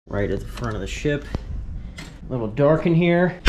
right at the front of the ship. A little dark in here.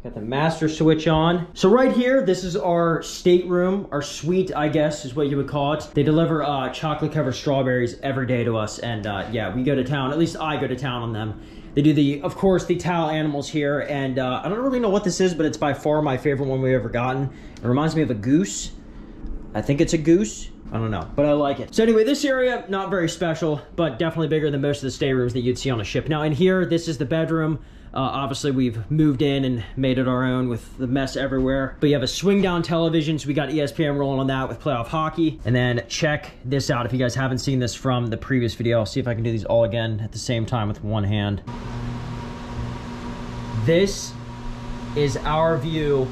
Got the master switch on. So right here, this is our stateroom, our suite, I guess is what you would call it. They deliver chocolate covered strawberries every day to us. And yeah, we go to town, at least I go to town on them. They do of course, the towel animals here. And I don't really know what this is, but it's by far my favorite one we've ever gotten. It reminds me of a goose. I think it's a goose. I don't know, but I like it. So anyway, this area, not very special, but definitely bigger than most of the staterooms that you'd see on a ship. Now in here, this is the bedroom. Obviously, we've moved in and made it our own with the mess everywhere. But you have a swing down television, so we got ESPN rolling on that with playoff hockey. And then check this out. If you guys haven't seen this from the previous video, I'll see if I can do these all again at the same time with one hand. This is our view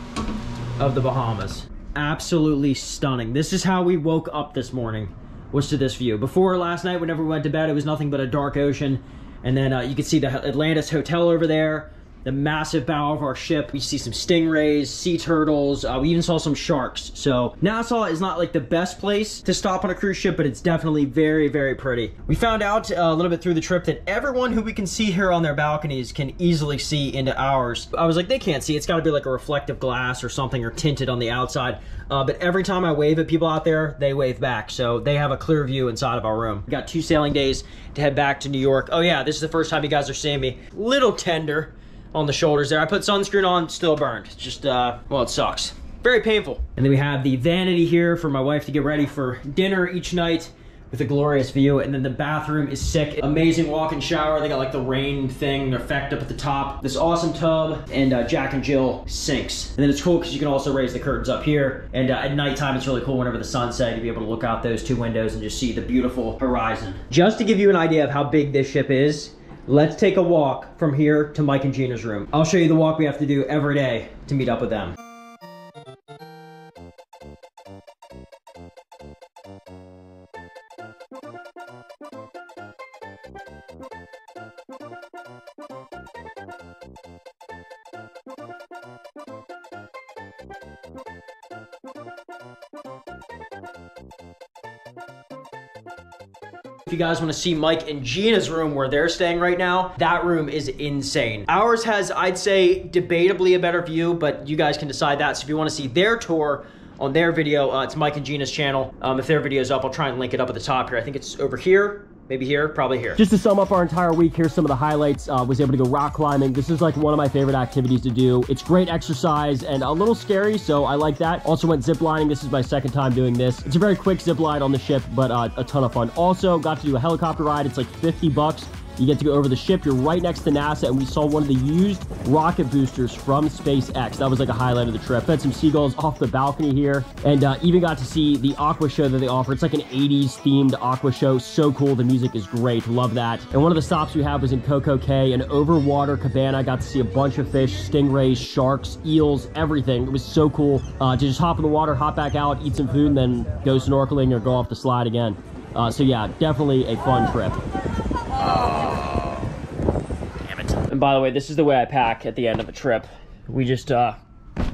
of the Bahamas. Absolutely stunning. This is how we woke up this morning, was to this view. Before last night, whenever we went to bed, it was nothing but a dark ocean. And then you can see the Atlantis Hotel over there, the massive bow of our ship. We see some stingrays, sea turtles. We even saw some sharks. So Nassau is not like the best place to stop on a cruise ship, but it's definitely very, very pretty. We found out a little bit through the trip that everyone who we can see here on their balconies can easily see into ours. I was like, they can't see. It's got to be like a reflective glass or something, or tinted on the outside. But every time I wave at people out there, they wave back. So they have a clear view inside of our room. We got 2 sailing days to head back to New York. Oh yeah, this is the first time you guys are seeing me. Little tender on the shoulders there. I put sunscreen on, still burned. It's just, well, it sucks. Very painful. And then we have the vanity here for my wife to get ready for dinner each night with a glorious view. And then the bathroom is sick. Amazing walk-in shower. They got like the rain thing effect up at the top. This awesome tub and Jack and Jill sinks. And then it's cool because you can also raise the curtains up here. And at nighttime, it's really cool whenever the sun's set to be able to look out those 2 windows and just see the beautiful horizon. Just to give you an idea of how big this ship is, let's take a walk from here to Mike and Gina's room. I'll show you the walk we have to do every day to meet up with them. If you guys want to see Mike and Gina's room where they're staying right now, that room is insane. Ours has, I'd say, debatably a better view, but you guys can decide that. So if you want to see their tour on their video, it's Mike and Gina's channel. If their video's up, I'll try and link it up at the top here. I think it's over here. Maybe here, probably here. Just to sum up our entire week, here's some of the highlights. Was able to go rock climbing. This is like one of my favorite activities to do. It's great exercise and a little scary, so I like that. Also went zip lining. This is my second time doing this. It's a very quick zip line on the ship, but a ton of fun. Also got to do a helicopter ride. It's like 50 bucks. You get to go over the ship. You're right next to NASA, and we saw one of the used rocket boosters from SpaceX. That was like a highlight of the trip. Had some seagulls off the balcony here, and even got to see the aqua show that they offer. It's like an 80s themed aqua show. So cool. The music is great. Love that. And one of the stops we had was in Coco Cay, an overwater cabana. Got to see a bunch of fish, stingrays, sharks, eels, everything. It was so cool to just hop in the water, hop back out, eat some food, and then go snorkeling or go off the slide again. So yeah, definitely a fun trip. Damn it. And by the way, this is the way I pack at the end of a trip. We just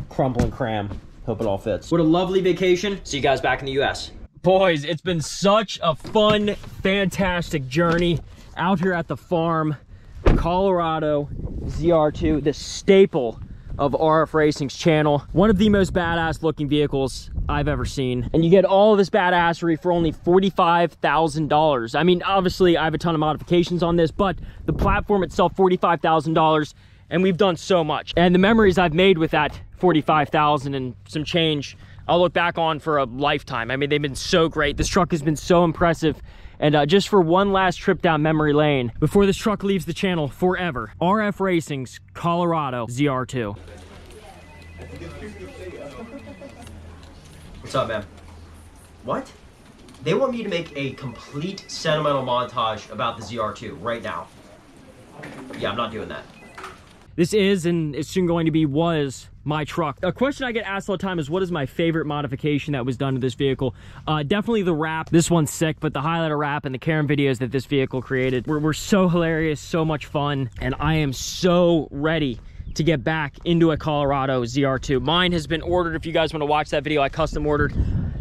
crumple and cram. Hope it all fits. What a lovely vacation. See you guys back in the US. Boys, it's been such a fun, fantastic journey out here at the farm. Colorado ZR2, the staple of RFRacing's channel. One of the most badass looking vehicles I've ever seen. And you get all of this badassery for only $45,000. I mean, obviously I have a ton of modifications on this, but the platform itself, $45,000, and we've done so much. And the memories I've made with that $45,000 and some change, I'll look back on for a lifetime. I mean, they've been so great. This truck has been so impressive. And just for one last trip down memory lane, before this truck leaves the channel forever, RFRacing's Colorado ZR2. What's up, man? What? They want me to make a complete sentimental montage about the ZR2 right now. Yeah, I'm not doing that. This is, and it's soon going to be, was my truck. A question I get asked all the time is, what is my favorite modification that was done to this vehicle? Definitely the wrap. This one's sick, but the highlighter wrap and the Karen videos that this vehicle created were so hilarious, so much fun, and I am so ready to get back into a Colorado ZR2. Mine has been ordered. If you guys want to watch that video, I custom ordered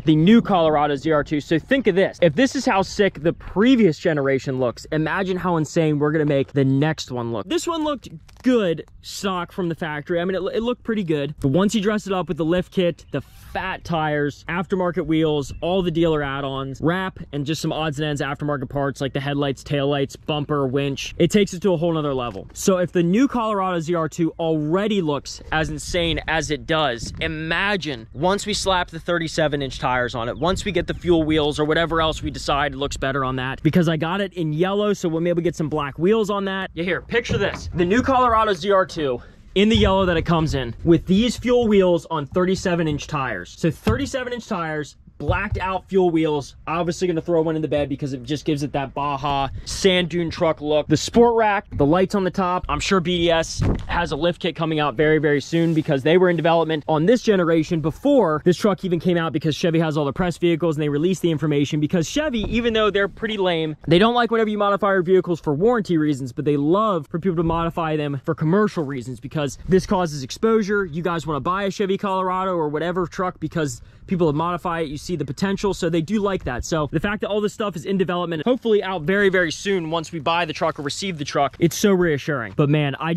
the new Colorado ZR2. So think of this. If this is how sick the previous generation looks, imagine how insane we're gonna make the next one look. This one looked good stock from the factory. I mean, it looked pretty good. But once you dress it up with the lift kit, the fat tires, aftermarket wheels, all the dealer add-ons, wrap, and just some odds and ends aftermarket parts like the headlights, taillights, bumper, winch, it takes it to a whole nother level. So if the new Colorado ZR2 already looks as insane as it does, imagine once we slap the 37-inch tires on it, once we get the fuel wheels or whatever else we decide looks better on that, because I got it in yellow, so we'll maybe get some black wheels on that. Yeah, here, picture this. The new Colorado ZR2 in the yellow that it comes in with these fuel wheels on 37-inch tires. So 37-inch tires, blacked out fuel wheels. Obviously gonna throw one in the bed because it just gives it that Baja sand dune truck look. The sport rack, the lights on the top. I'm sure BDS has a lift kit coming out very, very soon because they were in development on this generation before this truck even came out, because Chevy has all the press vehicles and they release the information because Chevy, even though they're pretty lame, they don't like whenever you modify your vehicles for warranty reasons, but they love for people to modify them for commercial reasons because this causes exposure. You guys want to buy a Chevy Colorado or whatever truck because people have modified it, you see the potential, so they do like that. So the fact that all this stuff is in development, hopefully out very, very soon once we buy the truck or receive the truck, it's so reassuring. But man, I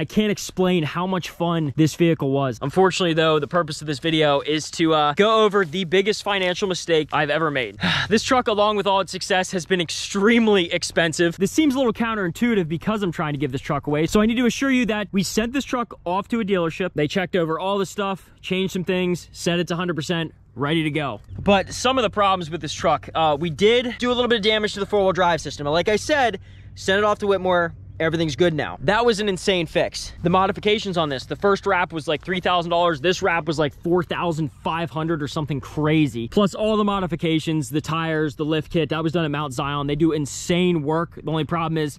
can't explain how much fun this vehicle was. Unfortunately though, the purpose of this video is to go over the biggest financial mistake I've ever made. This truck, along with all its success, has been extremely expensive. This seems a little counterintuitive because I'm trying to give this truck away. So I need to assure you that we sent this truck off to a dealership. They checked over all the stuff, changed some things, set it to 100%. Ready to go. But some of the problems with this truck, we did do a little bit of damage to the four-wheel drive system. And like I said, sent it off to Whitmore. Everything's good now. That was an insane fix. The modifications on this, the first wrap was like $3,000. This wrap was like $4,500 or something crazy. Plus all the modifications, the tires, the lift kit, that was done at Mount Zion. They do insane work. The only problem is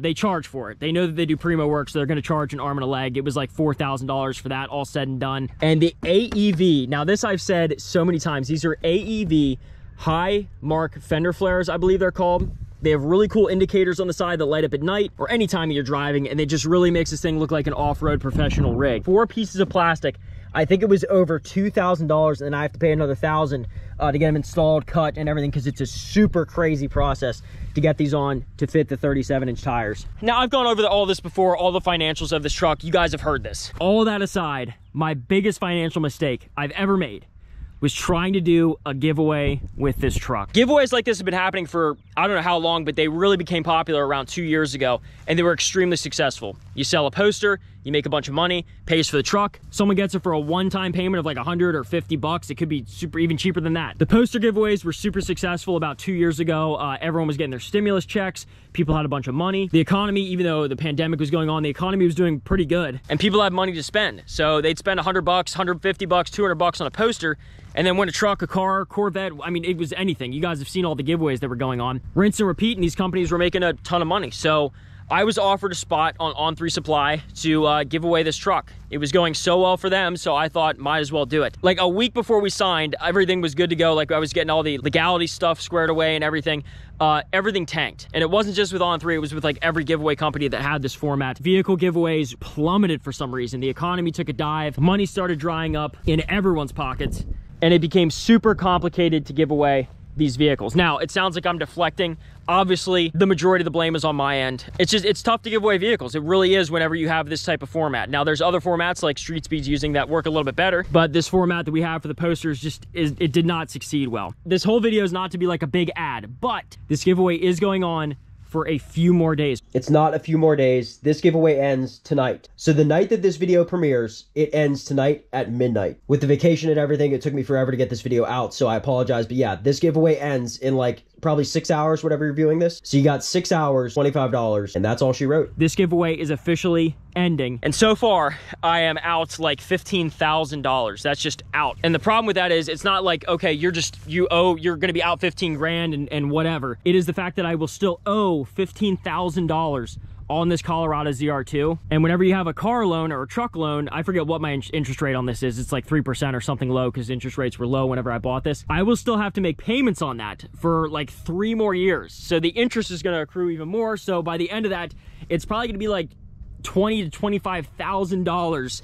they charge for it. They know that they do primo work, so they're gonna charge an arm and a leg. It was like $4,000 for that, all said and done. And the AEV, now this I've said so many times, these are AEV high mark fender flares, I believe they're called. They have really cool indicators on the side that light up at night or anytime you're driving, and it just really makes this thing look like an off-road professional rig. 4 pieces of plastic. I think it was over $2,000, and I have to pay another $1,000 to get them installed, cut, and everything, because it's a super crazy process to get these on to fit the 37-inch tires. Now, I've gone over all this before, all the financials of this truck. You guys have heard this. All that aside, my biggest financial mistake I've ever made was trying to do a giveaway with this truck. Giveaways like this have been happening for, I don't know how long, but they really became popular around 2 years ago, and they were extremely successful. You sell a poster, you make a bunch of money, pays for the truck. Someone gets it for a one-time payment of like 100 or 50 bucks. It could be even cheaper than that. The poster giveaways were super successful about 2 years ago. Everyone was getting their stimulus checks. People had a bunch of money. The economy, even though the pandemic was going on, the economy was doing pretty good, and people had money to spend. So they'd spend 100 bucks, 150 bucks, 200 bucks on a poster, and then win a truck, a car, Corvette. I mean, it was anything. You guys have seen all the giveaways that were going on. Rinse and repeat, and these companies were making a ton of money. So I was offered a spot on On3 Supply to give away this truck. It was going so well for them, so I thought might as well do it. Like a week before we signed, everything was good to go. Like I was getting all the legality stuff squared away and everything. Everything tanked. And it wasn't just with On3, it was with like every giveaway company that had this format. Vehicle giveaways plummeted for some reason. The economy took a dive. Money started drying up in everyone's pockets, and it became super complicated to give away these vehicles. Now, it sounds like I'm deflecting. Obviously, the majority of the blame is on my end. It's tough to give away vehicles. It really is whenever you have this type of format. Now, there's other formats like Street Speed's using that work a little bit better, but this format that we have for the posters it did not succeed well. This whole video is not to be like a big ad, but this giveaway is going on for a few more days. It's not a few more days. This giveaway ends tonight. So the night that this video premieres, it ends tonight at midnight. With the vacation and everything, it took me forever to get this video out, so I apologize. But yeah, this giveaway ends in like probably 6 hours, whatever you're viewing this. So you got 6 hours, $25, and that's all she wrote. This giveaway is officially ending. And so far, I am out like $15,000. That's just out. And the problem with that is it's not like, okay, you're gonna be out 15 grand and whatever. It is the fact that I will still owe $15,000 on this Colorado ZR2. And whenever you have a car loan or a truck loan, I forget what my interest rate on this is. It's like 3% or something low because interest rates were low whenever I bought this. I will still have to make payments on that for like 3 more years. So the interest is gonna accrue even more. So by the end of that, it's probably gonna be like $20,000 to $25,000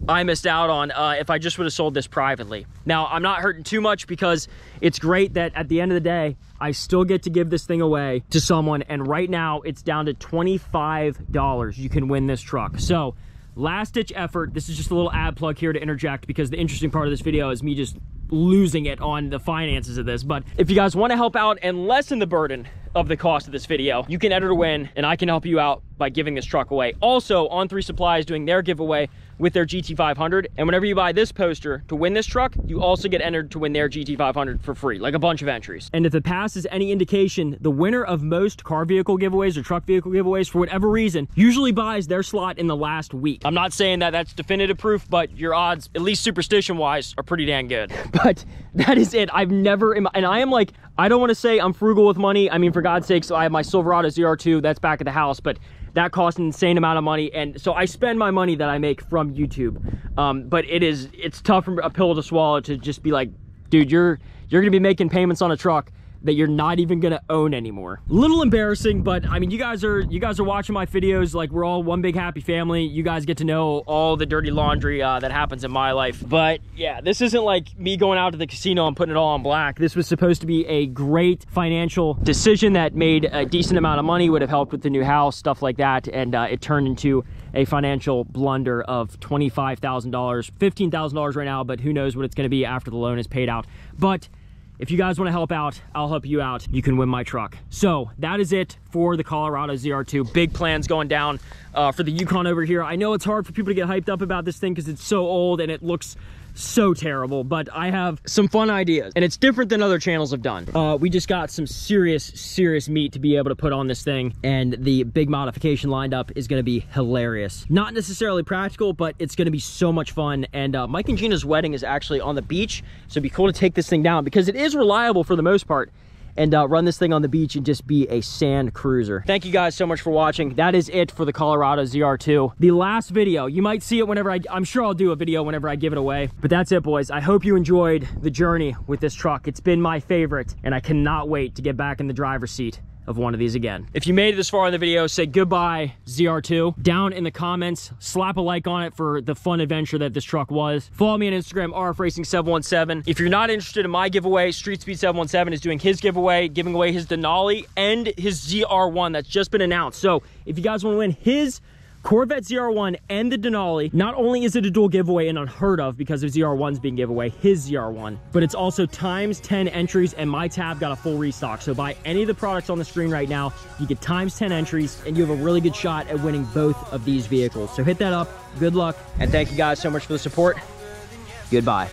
I missed out on if I just would have sold this privately. Now, I'm not hurting too much because it's great that at the end of the day, I still get to give this thing away to someone. And right now, it's down to $25. You can win this truck. So, last ditch effort. This is just a little ad plug here to interject because the interesting part of this video is me just losing it on the finances of this. But if you guys want to help out and lessen the burden of the cost of this video, you can enter to win, and I can help you out by giving this truck away. Also, On 3 Supply is doing their giveaway with their GT500, and whenever you buy this poster to win this truck, you also get entered to win their GT500 for free, like a bunch of entries. And if it passes any indication, the winner of most car vehicle giveaways or truck vehicle giveaways, for whatever reason, usually buys their slot in the last week. I'm not saying that that's definitive proof, but your odds, at least superstition-wise, are pretty dang good. But that is it. I've never, and I am like, I don't want to say I'm frugal with money. I mean, for God's sakes, I have my Silverado ZR2 that's back at the house, but that costs an insane amount of money, and so I spend my money that I make from YouTube. But it's tough for a pill to swallow to just be like, dude, you're gonna be making payments on a truck that you're not even gonna own anymore. Little embarrassing, but I mean, you guys are watching my videos like we're all one big happy family. You guys get to know all the dirty laundry that happens in my life. But yeah, this isn't like me going out to the casino and putting it all on black. This was supposed to be a great financial decision that made a decent amount of money, would have helped with the new house, stuff like that, and it turned into a financial blunder of $25,000, $15,000 right now, but who knows what it's gonna be after the loan is paid out. But if you guys want to help out, I'll help you out. You can win my truck. So that is it for the Colorado ZR2. Big plans going down for the Yukon over here. I know it's hard for people to get hyped up about this thing because it's so old and it looks so terrible, but I have some fun ideas, and it's different than other channels have done. We just got some serious meat to be able to put on this thing, and the big modification lined up is going to be hilarious. Not necessarily practical, but it's going to be so much fun. And Mike and Gina's wedding is actually on the beach, so it'd be cool to take this thing down because it is reliable for the most part, and run this thing on the beach and just be a sand cruiser. Thank you guys so much for watching. That is it for the Colorado ZR2. The last video, you might see it whenever I'm sure I'll do a video whenever I give it away. But that's it, boys. I hope you enjoyed the journey with this truck. It's been my favorite, and I cannot wait to get back in the driver's seat of one of these again. If you made it this far in the video, say goodbye ZR2 down in the comments. Slap a like on it for the fun adventure that this truck was. Follow me on Instagram, RFRacing717. If you're not interested in my giveaway, StreetSpeed717 is doing his giveaway, giving away his Denali and his ZR1 that's just been announced. So if you guys want to win his Corvette ZR1 and the Denali, not only is it a dual giveaway and unheard of because of ZR1's being giveaway, his ZR1, but it's also times 10 entries, and my tab got a full restock. So buy any of the products on the screen right now, you get times 10 entries, and you have a really good shot at winning both of these vehicles. So hit that up, good luck, and thank you guys so much for the support. Goodbye.